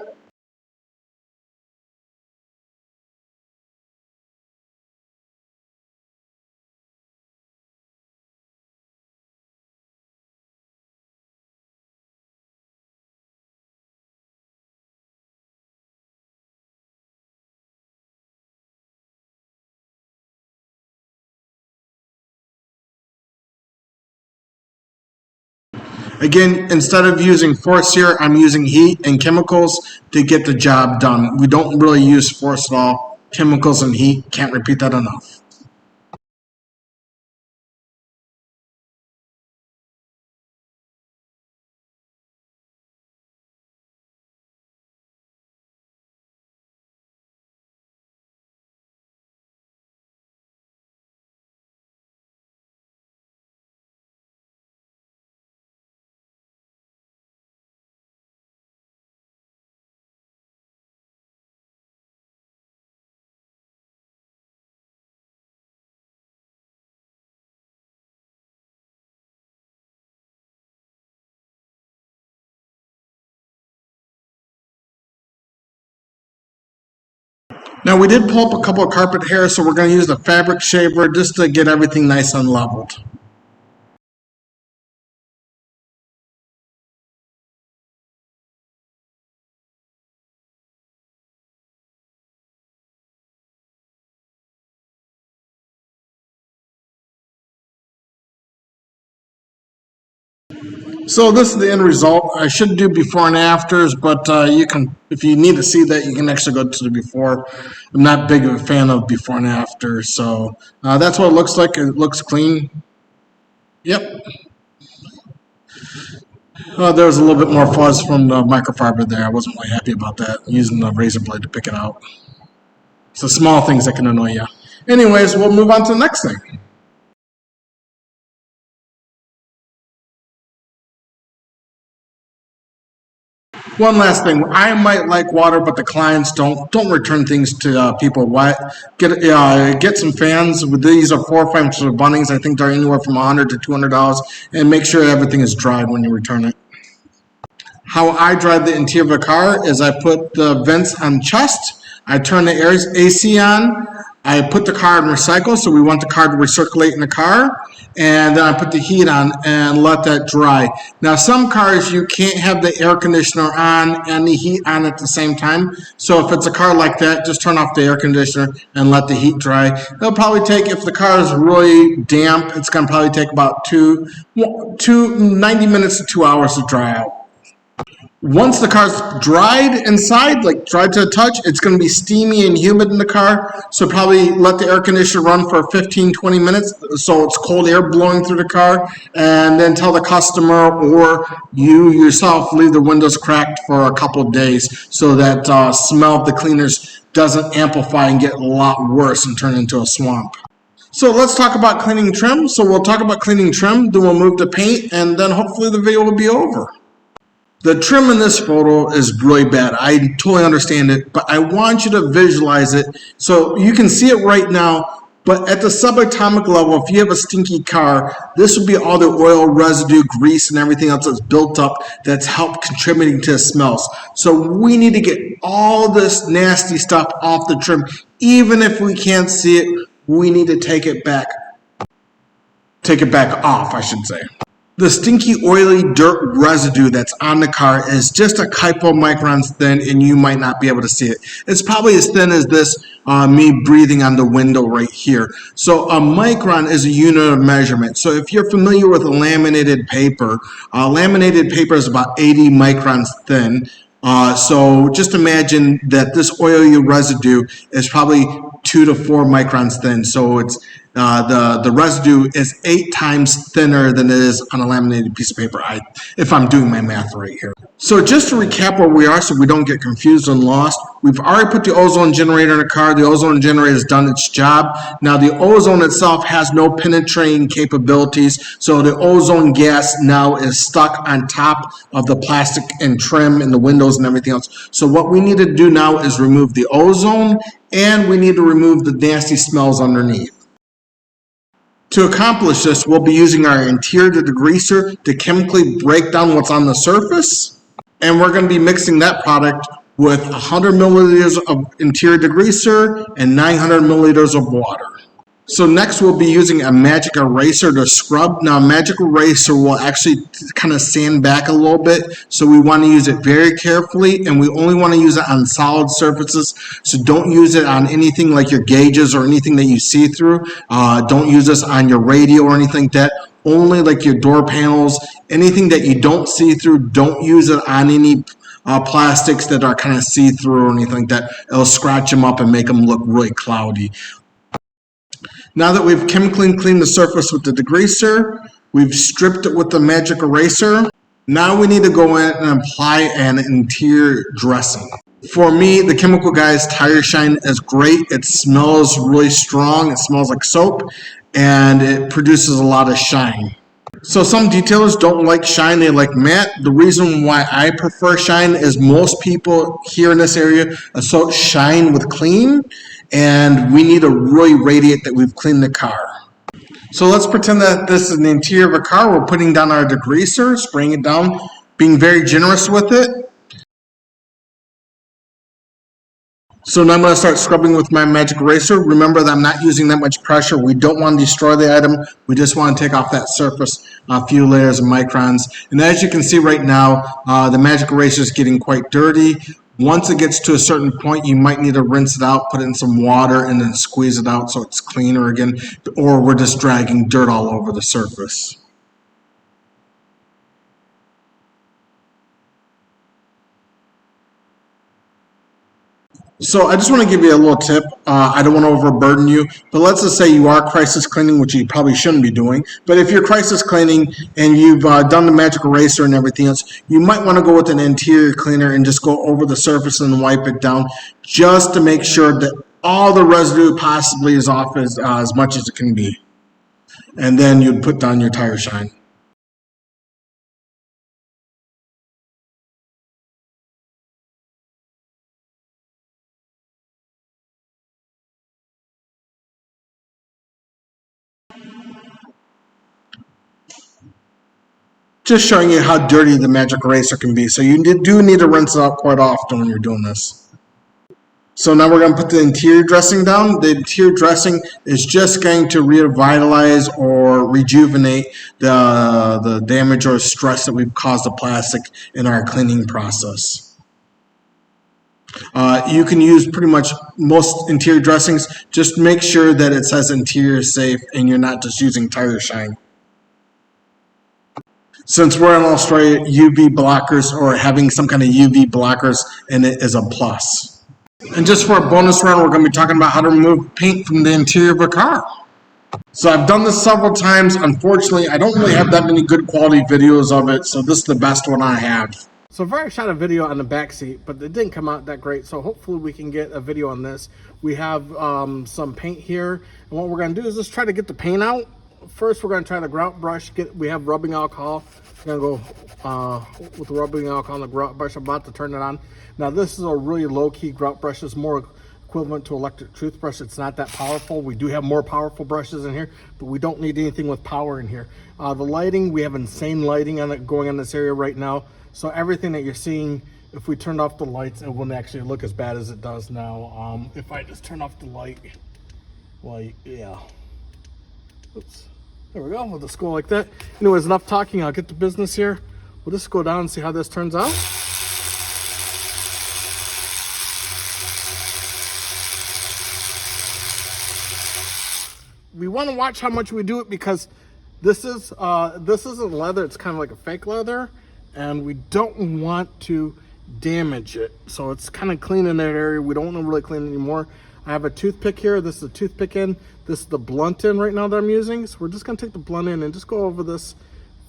Again, instead of using force here, I'm using heat and chemicals to get the job done. We don't really use force at all. Chemicals and heat, can't repeat that enough. Now we did pull up a couple of carpet hairs, so we're going to use the fabric shaver just to get everything nice and leveled. So this is the end result. I should do before and afters, but you can, if you need to see that, you can actually go to the before. I'm not big of a fan of before and after, so that's what it looks like. It looks clean. Yep. There was a little bit more fuzz from the microfiber there. I wasn't really happy about that. I'm using the razor blade to pick it out. So small things that can annoy you. Anyways, we'll move on to the next thing. One last thing, I might like water, but the clients don't. Don't return things to people wet. Get some fans. These are 4 or 5 inches of bunnings. I think they're anywhere from $100 to $200, and make sure everything is dried when you return it. How I drive the interior of a car is I put the vents on chest, I turn the AC on, I put the car in recycle, so we want the car to recirculate in the car, and then I put the heat on and let that dry. Now some cars you can't have the air conditioner on and the heat on at the same time, so if it's a car like that, just turn off the air conditioner and let the heat dry. It'll probably take, if the car is really damp, it's going to probably take about 90 minutes to 2 hours to dry out. Once the car's dried inside, like dried to a touch, it's going to be steamy and humid in the car. So probably let the air conditioner run for 15-20 minutes so it's cold air blowing through the car, and then tell the customer or you yourself leave the windows cracked for a couple of days so that smell of the cleaners doesn't amplify and get a lot worse and turn into a swamp. So let's talk about cleaning trim. So we'll talk about cleaning trim, then we'll move to paint, and then hopefully the video will be over. The trim in this photo is really bad. I totally understand it, but I want you to visualize it so you can see it right now. But at the subatomic level, if you have a stinky car, this would be all the oil, residue, grease, and everything else that's built up that's helped contributing to the smells. So we need to get all this nasty stuff off the trim. Even if we can't see it, we need to take it back off, I should say. The stinky, oily dirt residue that's on the car is just a couple microns thin, and you might not be able to see it. It's probably as thin as this, me breathing on the window right here. So a micron is a unit of measurement. So if you're familiar with laminated paper is about 80 microns thin. So just imagine that this oily residue is probably 2 to 4 microns thin. So it's the residue is 8 times thinner than it is on a laminated piece of paper, if I'm doing my math right here. So just to recap where we are so we don't get confused and lost, we've already put the ozone generator in the car. The ozone generator has done its job. Now the ozone itself has no penetrating capabilities, so the ozone gas now is stuck on top of the plastic and trim and the windows and everything else. So what we need to do now is remove the ozone, and we need to remove the nasty smells underneath. To accomplish this, we'll be using our interior degreaser to chemically break down what's on the surface, and we're going to be mixing that product with 100 milliliters of interior degreaser and 900 milliliters of water. So next we'll be using a magic eraser to scrub. Now a magic eraser will actually kind of sand back a little bit, so we want to use it very carefully, and we only want to use it on solid surfaces. So don't use it on anything like your gauges or anything that you see through. Don't use this on your radio or anything like that. Only like your door panels, anything that you don't see through. Don't use it on any plastics that are kind of see-through or anything like that. It'll scratch them up and make them look really cloudy. Now that we've chemically cleaned the surface with the degreaser, we've stripped it with the magic eraser. Now we need to go in and apply an interior dressing. For me, the Chemical Guys Tire Shine is great. It smells really strong. It smells like soap, and it produces a lot of shine. So some detailers don't like shine, they like matte. The reason why I prefer shine is most people here in this area associate shine with clean, and we need to really radiate that we've cleaned the car. So let's pretend that this is the interior of a car. We're putting down our degreaser, spraying it down, being very generous with it. So now I'm going to start scrubbing with my magic eraser. Remember that I'm not using that much pressure. We don't want to destroy the item. We just want to take off that surface a few layers of microns. And as you can see right now, the magic eraser is getting quite dirty. Once it gets to a certain point, you might need to rinse it out, put it in some water, and then squeeze it out so it's cleaner again. Or we're just dragging dirt all over the surface. So I just want to give you a little tip. I don't want to overburden you, but let's just say you are crisis cleaning, which you probably shouldn't be doing. But if you're crisis cleaning and you've done the magic eraser and everything else, you might want to go with an interior cleaner and just go over the surface and wipe it down just to make sure that all the residue possibly is off as much as it can be. And then you'd put down your tire shine. Just showing you how dirty the magic eraser can be. So you do need to rinse it out quite often when you're doing this. So now we're going to put the interior dressing down. The interior dressing is just going to revitalize or rejuvenate the damage or stress that we've caused the plastic in our cleaning process. You can use pretty much most interior dressings. Just make sure that it says interior safe and you're not just using tire shine. Since we're in Australia, UV blockers or having some kind of UV blockers in it is a plus. And just for a bonus round, we're going to be talking about how to remove paint from the interior of a car. So I've done this several times. Unfortunately, I don't really have that many good quality videos of it, so this is the best one I have. So I've already shot a video on the back seat, but it didn't come out that great. So hopefully we can get a video on this. We have some paint here, and what we're going to do is just try to get the paint out. First, we're going to try the grout brush. We have rubbing alcohol. We're going to go with the rubbing alcohol on the grout brush. I'm about to turn it on. Now this is a really low-key grout brush. It's more equivalent to electric toothbrush. It's not that powerful. We do have more powerful brushes in here, but we don't need anything with power in here. The lighting, we have insane lighting on it going on this area right now. So everything that you're seeing, if we turned off the lights, it wouldn't actually look as bad as it does now. If I just turn off the light, yeah. Oops. There we go. We'll just go like that. Anyways, enough talking. I'll get to business here. We'll just go down and see how this turns out. We want to watch how much we do it because this isn't leather. It's kind of like a fake leather, and we don't want to damage it. So it's kind of clean in that area. We don't want to really clean it anymore. I have a toothpick here. This is a toothpick end. This is the blunt end right now that I'm using. So we're just going to take the blunt end and just go over this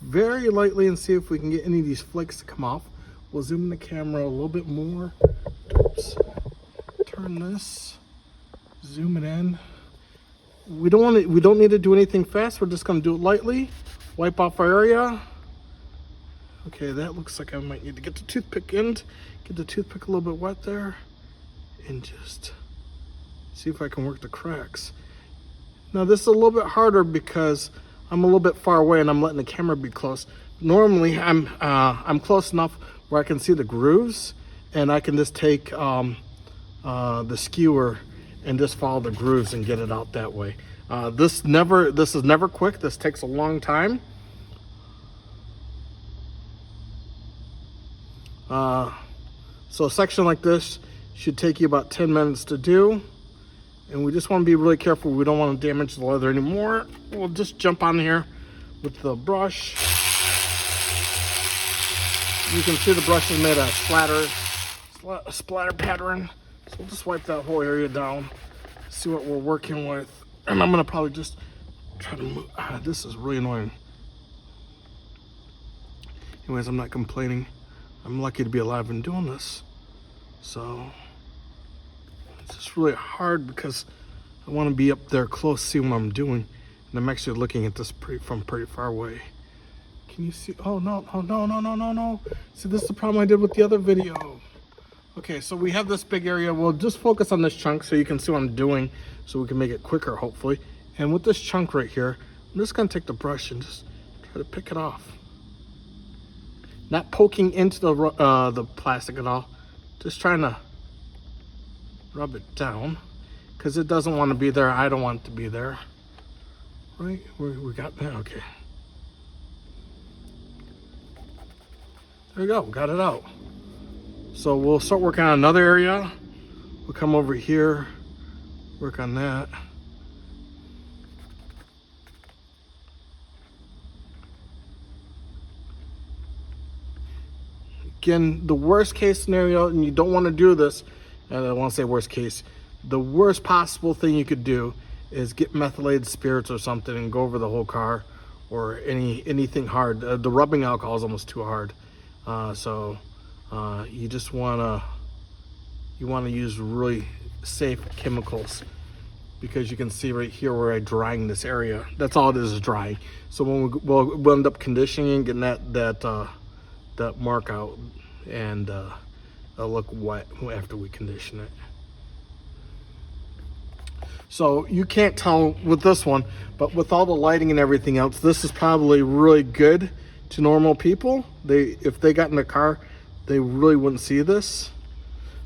very lightly and see if we can get any of these flakes to come off. We'll zoom in the camera a little bit more. Oops. Turn this. Zoom it in. We don't need to do anything fast. We're just going to do it lightly. Wipe off our area. Okay, that looks like I might need to get the toothpick end. Get the toothpick a little bit wet there. And just see if I can work the cracks. Now this is a little bit harder because I'm a little bit far away and I'm letting the camera be close. Normally I'm close enough where I can see the grooves and I can just take the skewer and just follow the grooves and get it out that way. This is never quick. This takes a long time. So a section like this should take you about 10 minutes to do. And we just want to be really careful. We don't want to damage the leather anymore. We'll just jump on here with the brush. You can see the brush is made a splatter pattern. So we'll just wipe that whole area down, see what we're working with. And I'm gonna probably just try to move. This is really annoying. Anyways, I'm not complaining. I'm lucky to be alive and doing this. So it's just really hard because I want to be up there close, see what I'm doing. And I'm actually looking at this from pretty far away. Can you see? Oh, no. See, this is the problem I did with the other video. Okay, so we have this big area. We'll just focus on this chunk so you can see what I'm doing so we can make it quicker, hopefully. And with this chunk right here, I'm just going to take the brush and just try to pick it off. Not poking into the plastic at all. Just trying to rub it down because it doesn't want to be there. I don't want it to be there. Right? We got that? Okay. There we go. Got it out. So we'll start working on another area. We'll come over here, work on that. Again, the worst case scenario, and you don't want to do this, and I don't want to say worst case, the worst possible thing you could do is get methylated spirits or something and go over the whole car or anything hard. The rubbing alcohol is almost too hard. You just want to use really safe chemicals because you can see right here where I'm drying this area. That's all it is drying. So when we'll end up conditioning, getting that mark out, and it'll look wet after we condition it. So you can't tell with this one, but with all the lighting and everything else, this is probably really good to normal people. If they got in the car, they really wouldn't see this.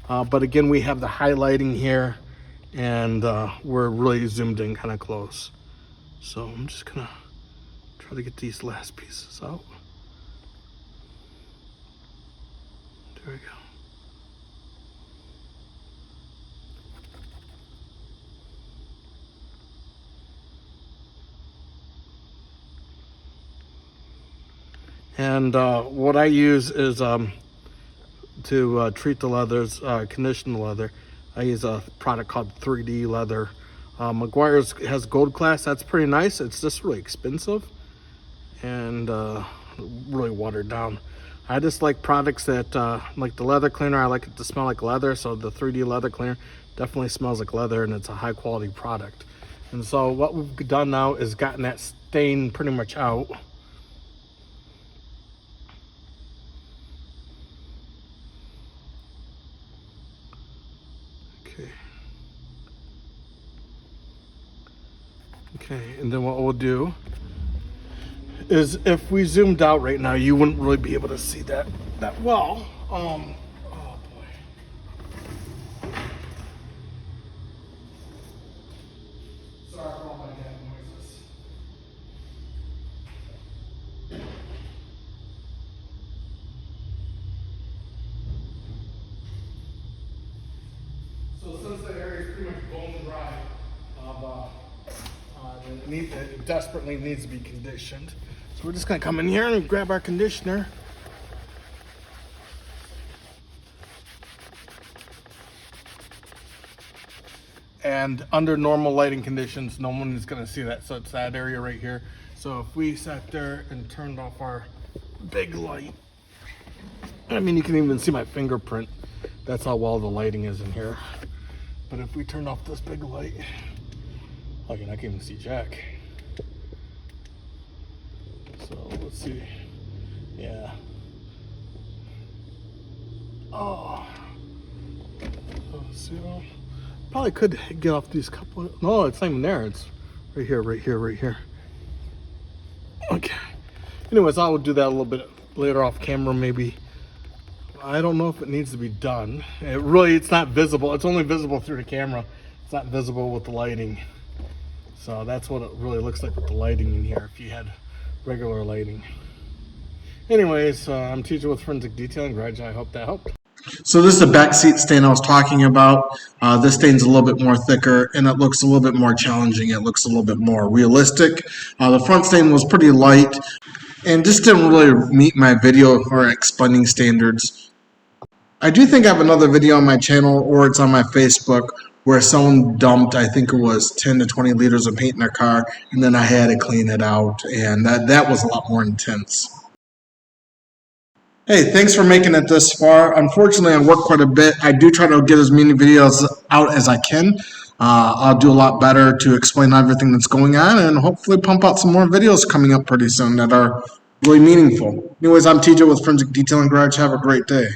But again, we have the highlighting here, and we're really zoomed in kind of close. So I'm just gonna try to get these last pieces out. There we go. And what I use is to treat the leathers, condition the leather. I use a product called 3D Leather. Meguiar's has gold class. That's pretty nice. It's just really expensive and really watered down. I just like products that, like the leather cleaner, I like it to smell like leather. So the 3D Leather cleaner definitely smells like leather, and it's a high quality product. And so what we've done now is gotten that stain pretty much out. Okay, and then what we'll do is, if we zoomed out right now, you wouldn't really be able to see that well. Oh boy. Sorry for all my damn noises. So since the area is pretty much bone dry, it desperately needs to be conditioned. So we're just gonna come in here and grab our conditioner. And under normal lighting conditions, no one is gonna see that. So it's that area right here. So if we sat there and turned off our big light, I mean, you can even see my fingerprint. That's how well the lighting is in here. But if we turned off this big light, I can't even see Jack. So let's see. Yeah. Oh. Let's see. Probably could get off these couple. No, it's not even there. It's right here, right here, right here. Okay. Anyways, I will do that a little bit later off camera, maybe. I don't know if it needs to be done. It's not visible. It's only visible through the camera. It's not visible with the lighting. So that's what it really looks like with the lighting in here, if you had regular lighting. Anyways, I'm teaching with Forensic Detailing Garage. I hope that helped. So this is the back seat stain I was talking about. This stain's a little bit more thicker, and it looks a little bit more challenging. It looks a little bit more realistic. The front stain was pretty light, and just didn't really meet my video or explaining standards. I do think I have another video on my channel, or it's on my Facebook, where someone dumped, I think it was 10 to 20 liters of paint in their car, and then I had to clean it out, and that was a lot more intense. Hey, thanks for making it this far. Unfortunately, I work quite a bit. I do try to get as many videos out as I can. I'll do a lot better to explain everything that's going on, and hopefully pump out some more videos coming up pretty soon that are really meaningful. Anyways, I'm TJ with Forensic Detailing Garage. Have a great day.